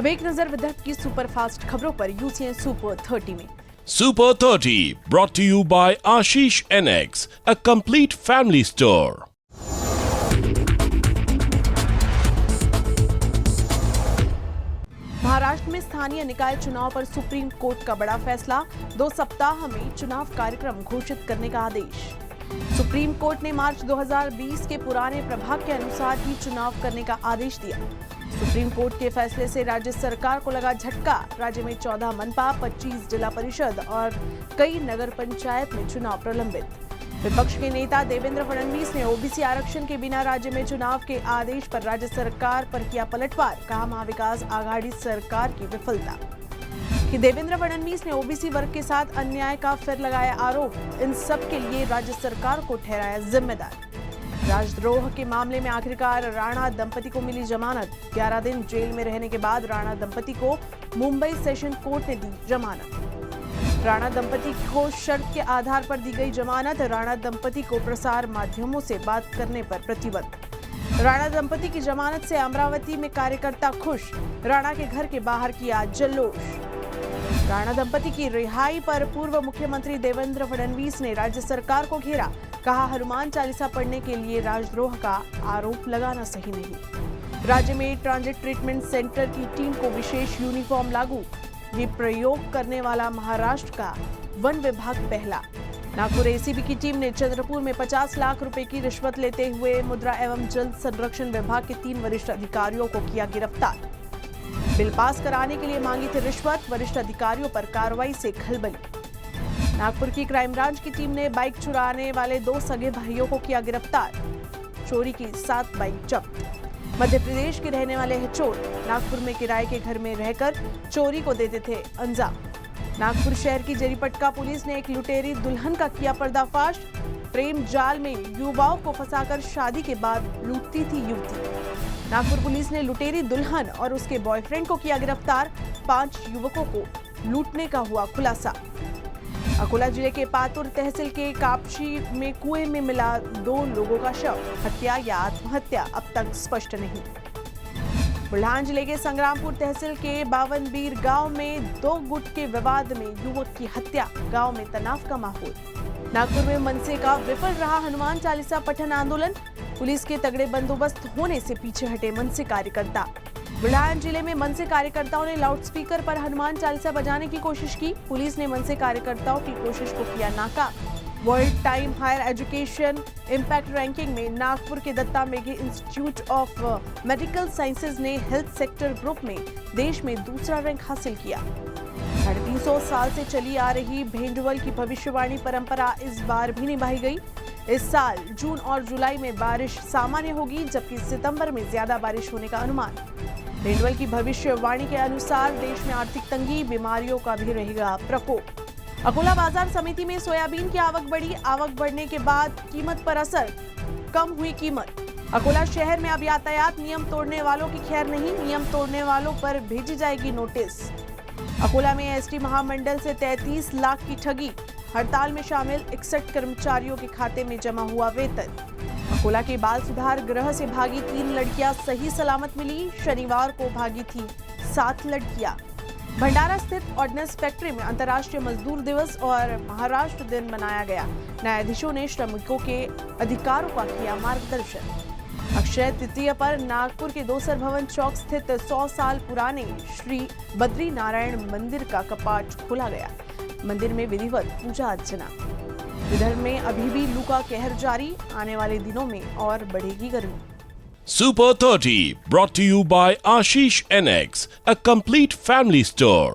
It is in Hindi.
अब एक नजर विदर्भ की सुपरफास्ट खबरों पर यूसीएन सुपर 30 में। Super 30 brought to you by Ashish NX, a complete family store. Maharashtra में स्थानीय निकाय चुनाव पर सुप्रीम कोर्ट का बड़ा फैसला, 2 सप्ताह में चुनाव कार्यक्रम घोषित करने का आदेश। सुप्रीम कोर्ट ने मार्च 2020 के पुराने प्रभाग के अनुसार ही चुनाव करने का आदेश दिया। सुप्रीम कोर्ट के फैसले से राज्य सरकार को लगा झटका। राज्य में 14 मनपा, 25 जिला परिषद और कई नगर पंचायत में चुनाव प्रलंबित। विपक्ष के नेता देवेंद्र फडणवीस ने ओबीसी आरक्षण के बिना राज्य में चुनाव के आदेश पर राज्य सरकार पर किया पलटवार। कहा, महाविकास आघाड़ी सरकार की विफलता कि देवेंद्र फडणवीस ने ओबीसी वर्ग के साथ अन्याय का फिर लगाया आरोप। इन सब के लिए राज्य सरकार को ठहराया जिम्मेदार। राजद्रोह के मामले में आखिरकार राणा दंपति को मिली जमानत। 11 दिन जेल में रहने के बाद राणा दंपति को मुंबई सेशन कोर्ट ने दी जमानत। राणा दंपति को शर्त के आधार पर दी गई जमानत। राणा दंपति को प्रसार माध्यमों से बात करने पर प्रतिबंध। राणा दंपति की जमानत से अमरावती में कार्यकर्ता खुश। राणा के घर के बाहर किया जल्लोष। राणा दंपति की रिहाई पर पूर्व मुख्यमंत्री देवेंद्र फडणवीस ने राज्य सरकार को घेरा। कहा, हनुमान चालीसा पढ़ने के लिए राजद्रोह का आरोप लगाना सही नहीं। राज्य में ट्रांजिट ट्रीटमेंट सेंटर की टीम को विशेष यूनिफॉर्म लागू। ये प्रयोग करने वाला महाराष्ट्र का वन विभाग पहला। नागपुर एसीबी की टीम ने चंद्रपुर में 50 लाख रुपए की रिश्वत लेते हुए मुद्रा एवं जल संरक्षण विभाग के 3 वरिष्ठ अधिकारियों को किया गिरफ्तार। बिल पास कराने के लिए मांगी थी रिश्वत। वरिष्ठ अधिकारियों पर कार्रवाई से खलबली। नागपुर की क्राइम ब्रांच की टीम ने बाइक चुराने वाले 2 सगे भाइयों को किया गिरफ्तार। चोरी की 7 बाइक जब्त। मध्य प्रदेश के रहने वाले हैं चोर। नागपुर में किराए के घर में रहकर चोरी को देते थे अंजाम। नागपुर शहर की जरीपटका पुलिस ने एक लुटेरी दुल्हन का किया पर्दाफाश। प्रेम जाल में युवाओं को फंसाकर शादी के बाद लूटती थी युवती। नागपुर पुलिस ने लुटेरी दुल्हन और उसके बॉयफ्रेंड को किया गिरफ्तार। 5 युवकों को लूटने का हुआ खुलासा। अकोला जिले के पातुर तहसील के कापशी में कुएं में मिला 2 लोगों का शव। हत्या या आत्महत्या अब तक स्पष्ट नहीं। बुरहान जिले के संग्रामपुर तहसील के बावनबीर गांव में 2 गुट के विवाद में युवक की हत्या। गांव में तनाव का माहौल। नागपुर में मनसे का विफल रहा हनुमान चालीसा पठन आंदोलन। पुलिस के तगड़े बंदोबस्त होने से पीछे हटे मनसे कार्यकर्ता। बुरहान जिले में मनसे कार्यकर्ताओं ने लाउडस्पीकर पर हनुमान चालीसा बजाने की कोशिश की। पुलिस ने मनसे कार्यकर्ताओं की कोशिश को किया नाकाम। World time higher education impact ranking में नागपुर के Datta Meghe institute of medical sciences ने हेल्थ सेक्टर ग्रुप में देश में दूसरा रैंक हासिल किया। 350 साल से चली आ रही भेंडवल की भविष्यवाणी परंपरा इस बार भी निभाई गई। इस साल जून और जुलाई में बारिश सामान्य होगी, जबकि सितंबर में ज्यादा बारिश होने का अनुमान। भेंडवल की भविष्यवाणी के अनुसार देश में आर्थिक तंगी, बीमारियों का भी रहेगा प्रकोप। अकोला बाजार समिति में सोयाबीन की आवक बढ़ी। आवक बढ़ने के बाद कीमत पर असर, कम हुई कीमत। अकोला शहर में अब यातायात नियम तोड़ने वालों की खैर नहीं। नियम तोड़ने वालों पर भेजी जाएगी नोटिस। अकोला में एसटी महामंडल से 33 लाख की ठगी। हड़ताल में शामिल 61 कर्मचारियों के खाते में जमा हुआ वेतन। अकोला के बाल सुधार गृह से भागी 3 लड़कियां सही सलामत मिली। शनिवार को भागी थी 7 लड़कियां। भंडारा स्थित ऑर्डिनेंस फैक्ट्री में अंतर्राष्ट्रीय मजदूर दिवस और महाराष्ट्र दिन मनाया गया। न्यायाधीशों ने श्रमिकों के अधिकारों का किया मार्गदर्शन। अक्षय तृतीया पर नागपुर के दोसर भवन चौक स्थित 100 साल पुराने श्री बद्री नारायण मंदिर का कपाट खोला गया। मंदिर में विधिवत पूजा अर्चना। विदर्भ में अभी भी लू का कहर जारी। आने वाले दिनों में और बढ़ेगी गर्मी। Super 30 brought to you by Ashish NX, a complete family store.